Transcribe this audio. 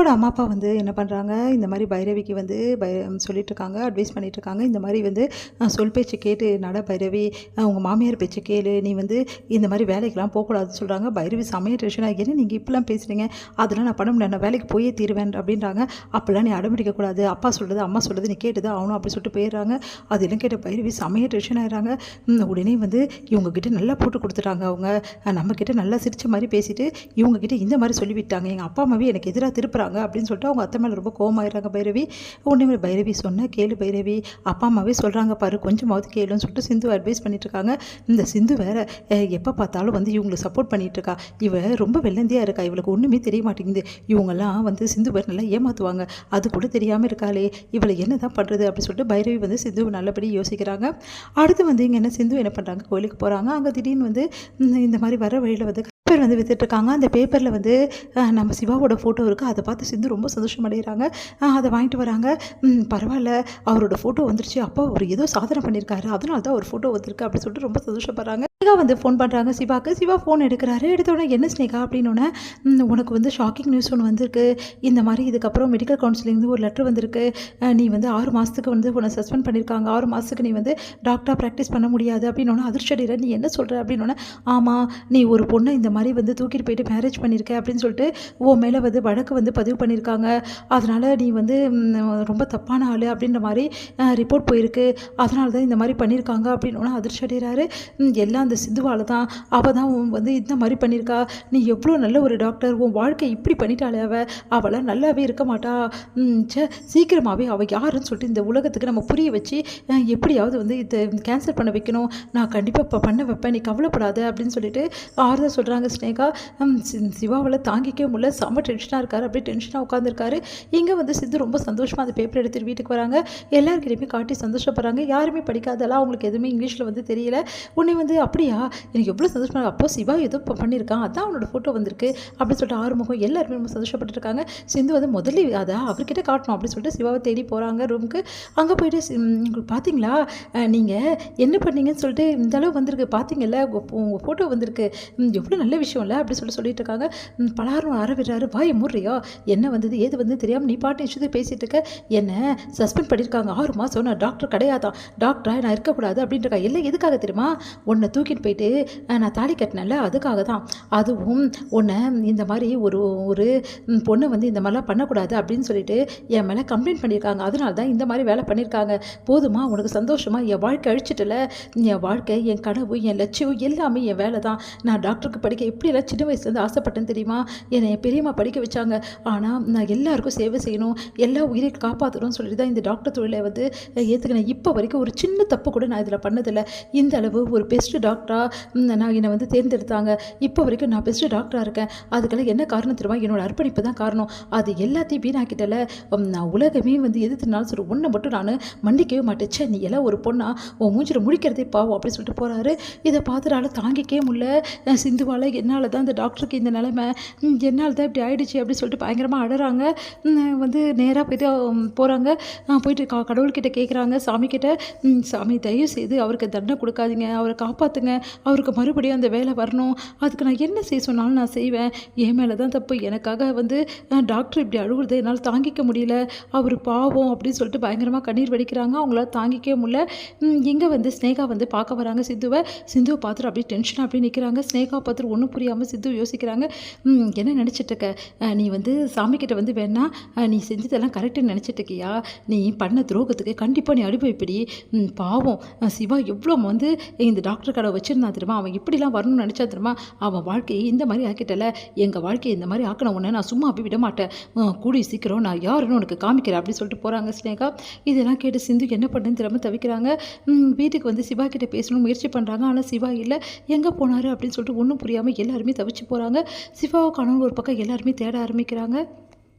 சிந்துவோட அம்மா அப்பா வந்து என்ன பண்ணுறாங்க, இந்த மாதிரி பைரவிக்கு வந்து சொல்லிட்டு இருக்காங்க, அட்வைஸ் பண்ணிட்டு இருக்காங்க. இந்த மாதிரி வந்து சொல் பேச்சு கேட்டு நட பைரவி, உங்கள் மாமியார் பேச்சு கேளு, நீ வந்து இந்த மாதிரி வேலைக்கெல்லாம் போகக்கூடாதுன்னு சொல்கிறாங்க. பைரவி செமைய டென்ஷன் ஆகின்னு, நீங்கள் இப்படிலாம் பேசுகிறீங்க, அதெல்லாம் நான் பண்ண முடியாது, நான் வேலைக்கு போயே தீருவேன் அப்படின்றாங்க. அப்போல்லாம் நீ அடம்பிடிக்கக்கூடாது, அப்பா சொல்கிறது அம்மா சொல்கிறது நீ கேட்டுதான் ஆகணும் அப்படி சொல்லிட்டு போயிடுறாங்க. அதெல்லாம் கேட்ட பைரவி செமைய டென்ஷன் ஆகிடுறாங்க. உடனே வந்து இவங்ககிட்ட நல்லா போட்டு கொடுத்துட்டாங்க. அவங்க நம்மக்கிட்ட நல்லா சிரித்த மாதிரி பேசிட்டு இவங்ககிட்ட இந்த மாதிரி சொல்லிவிட்டாங்க, எங்கள் அப்பா அம்மாவே எனக்கு எதிராக திருப்புறாங்க அப்படின்னு சொல்லிட்டு அவங்க அத்தை மேலே ரொம்ப கோவமாயிடுறாங்க பைரவி. உடனே பைரவி சொன்ன கேளு பைரவி, அப்பா அம்மாவே சொல்கிறாங்க பாரு, கொஞ்சமாவது கேளுன்னு சொல்லிட்டு சிந்து அட்வைஸ் பண்ணிட்டு இருக்காங்க. இந்த சிந்து வேற எப்போ பார்த்தாலும் வந்து இவங்களுக்கு சப்போர்ட் பண்ணிட்டு இருக்கா. இவ ரொம்ப வெள்ளந்தியாக இருக்கா, இவளுக்கு ஒன்றுமே தெரிய மாட்டேங்குது. இவங்கெல்லாம் வந்து சிந்து பேர் நல்லா ஏமாற்றுவாங்க, அது கூட தெரியாமல் இருக்காளே, இவளை என்ன தான் பண்ணுறது அப்படின்னு சொல்லிட்டு பைரவி வந்து சிந்து நல்லபடி யோசிக்கிறாங்க. அடுத்து வந்து இங்கே என்ன சிந்து என்ன பண்ணுறாங்க, கோயிலுக்கு போகிறாங்க. அங்கே திடீர்னு வந்து இந்த மாதிரி வர வழியில் வந்து பேப்பர் வந்து வித்துட்ருக்காங்க. அந்த பேப்பரில் வந்து நம்ம சிவாவோட ஃபோட்டோ இருக்குது. அதை பார்த்து சிந்து ரொம்ப சந்தோஷம் அடைகிறாங்க. அதை வாங்கிட்டு வராங்க. பரவாயில்ல, அவரோட ஃபோட்டோ வந்துருச்சு, அப்பா அவர் ஏதோ சாதனை பண்ணியிருக்காரு, அதனால தான் அவர் ஃபோட்டோ வந்திருக்கு அப்படின்னு சொல்லிட்டு ரொம்ப சந்தோஷப்படுறாங்க. ஸ்னேகா வந்து ஃபோன் பண்ணுறாங்க சிவாக்கு. சிவா ஃபோன் எடுக்கிறாரு. எடுத்தோடனே என்ன ஸ்னேகா அப்படின்னோடனே, உனக்கு வந்து ஷாக்கிங் நியூஸ் ஒன்று வந்திருக்கு, இந்த மாதிரி இதுக்கப்புறம் மெடிக்கல் கவுன்சிலிங்லேருந்து ஒரு லெட்டர் வந்திருக்கு, நீ வந்து 6 மாதத்துக்கு வந்து உன்னை சஸ்பெண்ட் பண்ணியிருக்காங்க, 6 மாதத்துக்கு நீ வந்து டாக்டராக ப்ராக்டிஸ் பண்ண முடியாது அப்படின்னோடனே அதிர்ச்சி அடைகிற. நீ என்ன சொல்கிற அப்படின்னோடனே, ஆமாம், நீ ஒரு பொண்ணை இந்த மாதிரி வந்து தூக்கிட்டு போயிட்டு மேரேஜ் பண்ணியிருக்க அப்படின்னு சொல்லிட்டு உன் மேலே வந்து வழக்கு வந்து பதிவு பண்ணியிருக்காங்க, அதனால் நீ வந்து ரொம்ப தப்பான ஆள் அப்படின்ற மாதிரி ரிப்போர்ட் போயிருக்கு, அதனால தான் இந்த மாதிரி பண்ணியிருக்காங்க அப்படின்னோடனே அதிர்ச்சி அடைகிறாரு. எல்லாம் அந்த சிந்துவால் தான், அவள் தான் வந்து இந்த மாதிரி பண்ணியிருக்கா, நீ எவ்வளோ நல்ல ஒரு டாக்டர், உன் வாழ்க்கை இப்படி பண்ணிட்டாளே, அவளை நல்லாவே இருக்க மாட்டா, சீக்கிரமாகவே அவள் யாருன்னு சொல்லிட்டு இந்த உலகத்துக்கு நம்ம புரிய வச்சு எப்படியாவது வந்து இதை கேன்சல் பண்ண வைக்கணும், நான் கண்டிப்பாக பண்ண வைப்பேன், நீ கவலைப்படாத அப்படின்னு சொல்லிட்டு ஆறுதல் சொல்கிறாங்க ஸ்னேகா. சிவாவில் தாங்கிக்கவே முடியல, செம்ம டென்ஷனாக இருக்காரு, அப்படியே டென்ஷனாக உட்காந்துருக்காரு. இங்கே வந்து சித்து ரொம்ப சந்தோஷமாக அந்த பேப்பர் எடுத்துகிட்டு வீட்டுக்கு வராங்க. எல்லாருக்கிட்டையுமே காட்டி சந்தோஷப்படுறாங்க. யாருமே படிக்காதெல்லாம், அவங்களுக்கு எதுவுமே இங்கிலீஷில் வந்து தெரியல. உடனே வந்து அப்படியா, எனக்கு எவ்வளோ சந்தோஷமாக, அப்போ சிவா ஏதோ பண்ணியிருக்கான், அதான் அவனோட ஃபோட்டோ வந்திருக்கு அப்படின்னு சொல்லிட்டு ஆறுமுகம் எல்லாருமே ரொம்ப சந்தோஷப்பட்டுருக்காங்க. சிந்து வந்து முதல்ல அதை அவர்கிட்ட காட்டணும் அப்படின்னு சொல்லிட்டு சிவாவை தேடி போகிறாங்க ரூமுக்கு. அங்கே போயிட்டு உங்களுக்கு பார்த்தீங்களா, நீங்கள் என்ன பண்ணீங்கன்னு சொல்லிட்டு இந்த அளவு வந்திருக்கு பார்த்தீங்கல்ல, உங்கள் ஃபோட்டோ வந்திருக்கு, எவ்வளோ நல்ல விஷயம் இல்லை அப்படி சொல்லிட்டு இருக்காங்க. பலாரும் விடுறாரு, வாய் மூடுறியா, என்ன வந்தது ஏது வந்து தெரியாமல் நீ பாட்டு இஷ்யூ பேசிகிட்டு இருக்க, என்ன சஸ்பெண்ட் பண்ணியிருக்காங்க 6 மாதம், நான் டாக்டர் கிடையாதான், டாக்டராக நான் இருக்கக்கூடாது அப்படின்றக்கா. எல்லாம் எதுக்காக தெரியுமா, உன்னை தூக்கிட்டு போயிட்டு நான் தாலி கட்டினேன்ல, அதுக்காக தான், அதுவும் உன்னை இந்த மாதிரி ஒரு பொண்ணை வந்து இந்த மாதிரிலாம் பண்ணக்கூடாது அப்படின்னு சொல்லிட்டு என் மேலே கம்ப்ளைண்ட் பண்ணியிருக்காங்க, அதனால தான் இந்த மாதிரி வேலை பண்ணியிருக்காங்க, போதுமா உனக்கு சந்தோஷமா, என் வாழ்க்கை அழிச்சிட்டல, என் வாழ்க்கை என் கனவு என் லட்சியம் எல்லாமே என் வேலை தான், நான் டாக்டருக்கு படிக்க எப்படியெல்லாம் சின்ன வயசுலேருந்து ஆசைப்பட்டேன்னு தெரியுமா, என்னை என் பெரியம்மா படிக்க வச்சாங்க, ஆனால் நான் எல்லாருக்கும் சேவை செய்யணும், எல்லா உயிரை காப்பாற்றணும்னு சொல்லிட்டு தான் இந்த டாக்டர் தொழிலை வந்து ஏற்றுக்கினேன். இப்போ வரைக்கும் ஒரு சின்ன தப்பு கூட நான் இதில் பண்ணதில்லை, இந்த அளவு ஒரு பெஸ்ட் டாக்டராக நான் என்னை வந்து தேர்ந்தெடுத்தாங்க, இப்போ வரைக்கும் நான் பெஸ்ட் டாக்டராக இருக்கேன், அதுக்கெல்லாம் என்ன காரணம் தெரியுமா, என்னோட அர்ப்பணிப்பு தான் காரணம், அது எல்லாத்தையும் வீணாக்கிட்டல, நான் உலகமே வந்து எதிர்த்துனாலும் சரி ஒன்றை மட்டும் நான் மன்னிக்கவே மாட்டேச்சே, நீ எல்லாம் ஒரு பொண்ணா உன் மூஞ்சில் முடிக்கிறதே பாவம் அப்படின்னு சொல்லிட்டு போகிறாரு. இதை பார்த்துட்டால தாங்கிக்கவே முடியல சிந்துவால், என்னால் தான் இந்த டாக்டருக்கு இந்த நிலைமை, என்னால் தான் இப்படி ஆயிடுச்சு அப்படின்னு சொல்லிட்டு பயங்கரமாக அழறாங்க. வந்து நேராக போயிட்டு போகிறாங்க. போயிட்டு கடவுள்கிட்ட கேட்குறாங்க, சாமிக்கிட்ட, சாமி தயவு செய்து அவருக்கு தண்டனை கொடுக்காதீங்க, அவரை காப்பாற்றுங்க, அவருக்கு மறுபடியும் அந்த வேலை வரணும், அதுக்கு நான் என்ன செய்ய சொன்னாலும் நான் செய்வேன், என் மேலே தான் தப்பு, எனக்காக வந்து டாக்டர் இப்படி அழுகுறதை என்னால் தாங்கிக்க முடியல, அவர் பாவம் அப்படின்னு சொல்லிட்டு பயங்கரமாக கண்ணீர் வடிக்கிறாங்க. அவங்களால தாங்கிக்கவே முடியல. இங்கே வந்து ஸ்னேகா வந்து பார்க்க வராங்க சிந்துவை பார்த்துட்டு அப்படியே டென்ஷனாக அப்படியே நிற்கிறாங்க. ஸ்னேகா பார்த்துட்டு ஒன்றும் புரியாமல் சித்து யோசிக்கிறாங்க, என்ன நினச்சிட்டு இருக்க, நீ வந்து சாமிக்கிட்ட வந்து வேணா நீ செஞ்சதெல்லாம் கரெக்டுன்னு நினச்சிட்டு இருக்கியா, நீ பண்ண துரோகத்துக்கு கண்டிப்பாக நீ அனுபவிப்படி, பாவம் சிவா எவ்வளோ வந்து இந்த டாக்டர் கடை வச்சுருந்தா தெரியுமா, அவன் இப்படிலாம் வரணும்னு நினச்சா தெரியுமா, அவன் வாழ்க்கையை இந்த மாதிரி ஆக்கிட்டல, எங்கள் வாழ்க்கையை இந்த மாதிரி ஆக்கின உடனே நான் சும்மா அப்படி விட மாட்டேன், கூடி சீக்கிரம் நான் யாருன்னு உனக்கு காமிக்கிறேன் அப்படின்னு சொல்லிட்டு போகிறாங்க ஸ்னேகா. இதெல்லாம் கேட்டு சிந்து என்ன பண்ணுன்னு தெரியாமல் தவிக்கிறாங்க. வீட்டுக்கு வந்து சிவா கிட்ட பேசணும்னு முயற்சி பண்ணுறாங்க, ஆனால் சிவா இல்லை, எங்கே போனார் அப்படின்னு சொல்லிட்டு ஒன்றும் புரியாமல் எல்லாருமே தவிச்சு போகிறாங்க. சிவாவை காணோன்னு ஒரு பக்கம் எல்லாருமே தேட ஆரம்பிக்கிறாங்க.